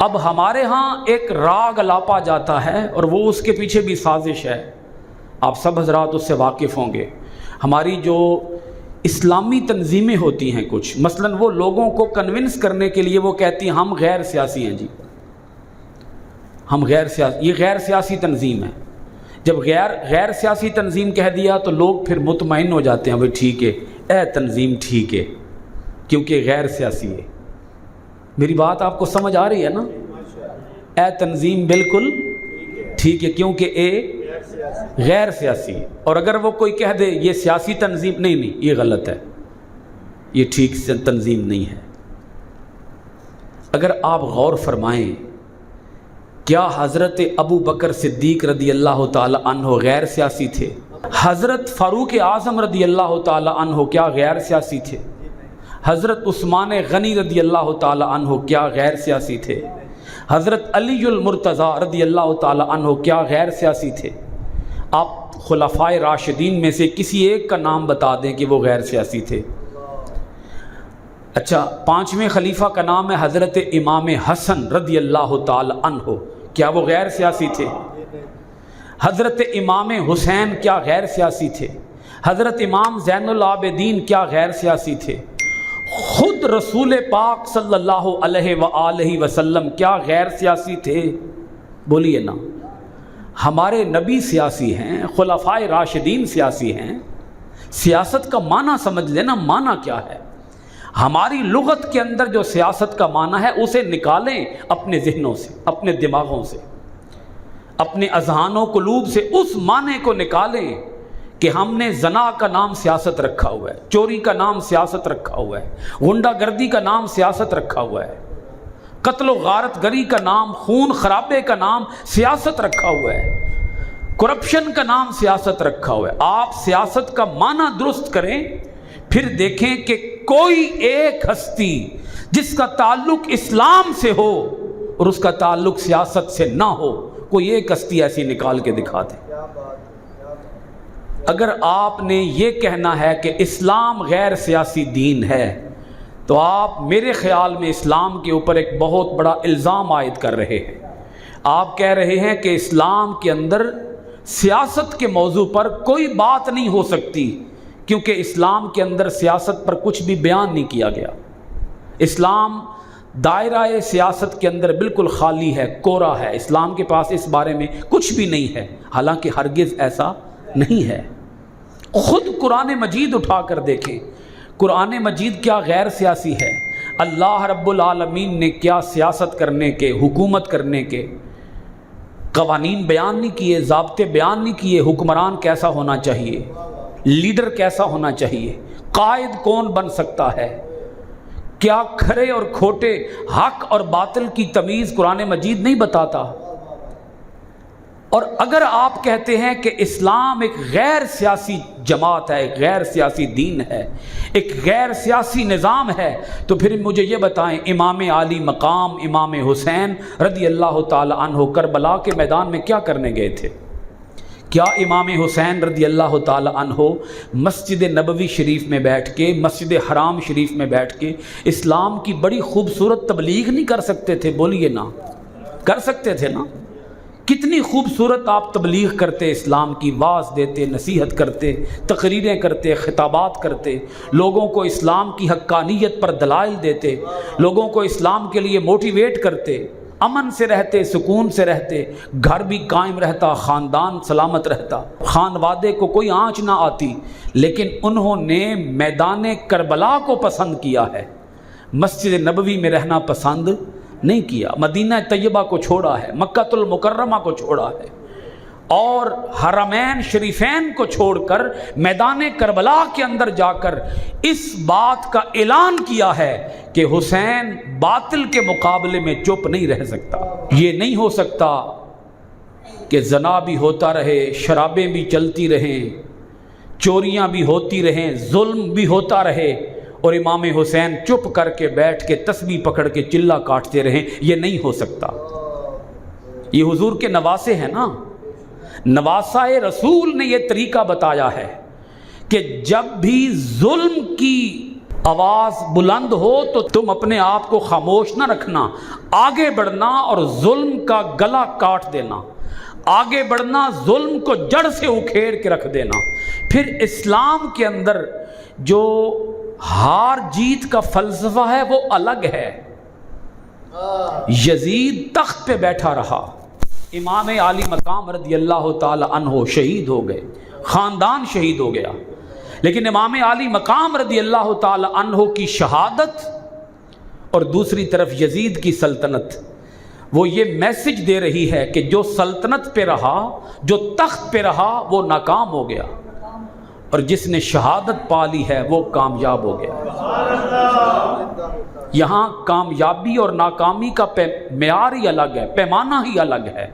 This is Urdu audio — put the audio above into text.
اب ہمارے ہاں ایک راگ الاپا جاتا ہے اور وہ اس کے پیچھے بھی سازش ہے، آپ سب حضرات اس سے واقف ہوں گے۔ ہماری جو اسلامی تنظیمیں ہوتی ہیں کچھ، مثلا وہ لوگوں کو کنونس کرنے کے لیے وہ کہتی ہیں ہم غیر سیاسی ہیں جی، ہم غیر سیاسی، یہ غیر سیاسی تنظیم ہے۔ جب غیر سیاسی تنظیم کہہ دیا تو لوگ پھر مطمئن ہو جاتے ہیں، بھائی ٹھیک ہے، اے تنظیم ٹھیک ہے کیونکہ غیر سیاسی ہے۔ میری بات آپ کو سمجھ آ رہی ہے نا؟ اے تنظیم بالکل ٹھیک ہے کیونکہ اے غیر سیاسی ہے۔ اور اگر وہ کوئی کہہ دے یہ سیاسی تنظیم، نہیں یہ غلط ہے، یہ ٹھیک سے تنظیم نہیں ہے۔ اگر آپ غور فرمائیں، کیا حضرت ابو بکر صدیق رضی اللہ تعالی عنہ غیر سیاسی تھے؟ حضرت فاروق اعظم رضی اللہ تعالی عنہ کیا غیر سیاسی تھے؟ حضرت عثمان غنی رضی اللہ تعالی عنہ کیا غیر سیاسی تھے؟ حضرت علی المرتضیٰ رضی اللہ تعالی عنہ کیا غیر سیاسی تھے؟ آپ خلفائے راشدین میں سے کسی ایک کا نام بتا دیں کہ وہ غیر سیاسی تھے۔ اچھا، پانچویں خلیفہ کا نام ہے حضرت امام حسن رضی اللہ تعالی عنہ، کیا وہ غیر سیاسی تھے؟ حضرت امام حسین کیا غیر سیاسی تھے؟ حضرت امام زین العابدین کیا غیر سیاسی تھے؟ خود رسول پاک صلی اللہ علیہ وآلہ وسلم کیا غیر سیاسی تھے؟ بولیے نا۔ ہمارے نبی سیاسی ہیں، خلفائے راشدین سیاسی ہیں۔ سیاست کا معنی سمجھ لینا، معنی کیا ہے؟ ہماری لغت کے اندر جو سیاست کا معنی ہے اسے نکالیں اپنے ذہنوں سے، اپنے دماغوں سے، اپنے اذہان و قلوب سے، اس معنی کو نکالیں کہ ہم نے زنا کا نام سیاست رکھا ہوا ہے، چوری کا نام سیاست رکھا ہوا ہے، غنڈہ گردی کا نام سیاست رکھا ہوا ہے، قتل و غارت گری کا نام، خون خرابے کا نام سیاست رکھا ہوا ہے، کرپشن کا نام سیاست رکھا ہوا ہے۔ آپ سیاست کا معنی درست کریں، پھر دیکھیں کہ کوئی ایک ہستی جس کا تعلق اسلام سے ہو اور اس کا تعلق سیاست سے نہ ہو، کوئی ایک ہستی ایسی نکال کے دکھا دے۔ اگر آپ نے یہ کہنا ہے کہ اسلام غیر سیاسی دین ہے تو آپ میرے خیال میں اسلام کے اوپر ایک بہت بڑا الزام عائد کر رہے ہیں۔ آپ کہہ رہے ہیں کہ اسلام کے اندر سیاست کے موضوع پر کوئی بات نہیں ہو سکتی کیونکہ اسلام کے اندر سیاست پر کچھ بھی بیان نہیں کیا گیا۔ اسلام دائرہ سیاست کے اندر بالکل خالی ہے، کورا ہے، اسلام کے پاس اس بارے میں کچھ بھی نہیں ہے، حالانکہ ہرگز ایسا نہیں ہے۔ خود قرآن مجید اٹھا کر دیکھیں، قرآن مجید کیا غیر سیاسی ہے؟ اللہ رب العالمین نے کیا سیاست کرنے کے، حکومت کرنے کے قوانین بیان نہیں کیے، ضابطے بیان نہیں کیے، حکمران کیسا ہونا چاہیے، لیڈر کیسا ہونا چاہیے، قائد کون بن سکتا ہے، کیا کھرے اور کھوٹے، حق اور باطل کی تمیز قرآن مجید نہیں بتاتا؟ اور اگر آپ کہتے ہیں کہ اسلام ایک غیر سیاسی جماعت ہے، ایک غیر سیاسی دین ہے، ایک غیر سیاسی نظام ہے، تو پھر مجھے یہ بتائیں امام عالی مقام امام حسین رضی اللہ تعالی عنہ کربلا کے میدان میں کیا کرنے گئے تھے؟ کیا امام حسین رضی اللہ تعالی عنہ مسجد نبوی شریف میں بیٹھ کے، مسجد حرام شریف میں بیٹھ کے اسلام کی بڑی خوبصورت تبلیغ نہیں کر سکتے تھے؟ بولیے نا، کر سکتے تھے نا؟ کتنی خوبصورت آپ تبلیغ کرتے، اسلام کی واعظ دیتے، نصیحت کرتے، تقریریں کرتے، خطابات کرتے، لوگوں کو اسلام کی حقانیت پر دلائل دیتے، لوگوں کو اسلام کے لیے موٹیویٹ کرتے، امن سے رہتے، سکون سے رہتے، گھر بھی قائم رہتا، خاندان سلامت رہتا، خانوادے کو کوئی آنچ نہ آتی۔ لیکن انہوں نے میدان کربلا کو پسند کیا ہے، مسجد نبوی میں رہنا پسند نہیں کیا، مدینہ طیبہ کو چھوڑا ہے، مکہ المکرمہ کو چھوڑا ہے، اور حرمین شریفین کو چھوڑ کر میدان کربلا کے اندر جا کر اس بات کا اعلان کیا ہے کہ حسین باطل کے مقابلے میں چپ نہیں رہ سکتا۔ یہ نہیں ہو سکتا کہ زنا بھی ہوتا رہے، شرابیں بھی چلتی رہیں، چوریاں بھی ہوتی رہیں، ظلم بھی ہوتا رہے، اور امام حسین چپ کر کے بیٹھ کے تسبیح پکڑ کے چلا کاٹتے رہیں۔ یہ نہیں ہو سکتا۔ یہ حضور کے نواسے ہیں نا، نواسائے رسول نے یہ طریقہ بتایا ہے کہ جب بھی ظلم کی آواز بلند ہو تو تم اپنے آپ کو خاموش نہ رکھنا، آگے بڑھنا اور ظلم کا گلا کاٹ دینا، آگے بڑھنا، ظلم کو جڑ سے اکھیڑ کے رکھ دینا۔ پھر اسلام کے اندر جو ہار جیت کا فلسفہ ہے وہ الگ ہے۔ یزید تخت پہ بیٹھا رہا، امام عالی مقام رضی اللہ تعالی عنہ شہید ہو گئے، خاندان شہید ہو گیا، لیکن امام عالی مقام رضی اللہ تعالی عنہ کی شہادت اور دوسری طرف یزید کی سلطنت وہ یہ میسج دے رہی ہے کہ جو سلطنت پہ رہا، جو تخت پہ رہا، وہ ناکام ہو گیا، اور جس نے شہادت پا لی ہے وہ کامیاب ہو گیا۔ یہاں کامیابی اور ناکامی کا معیار ہی الگ ہے، پیمانہ ہی الگ ہے۔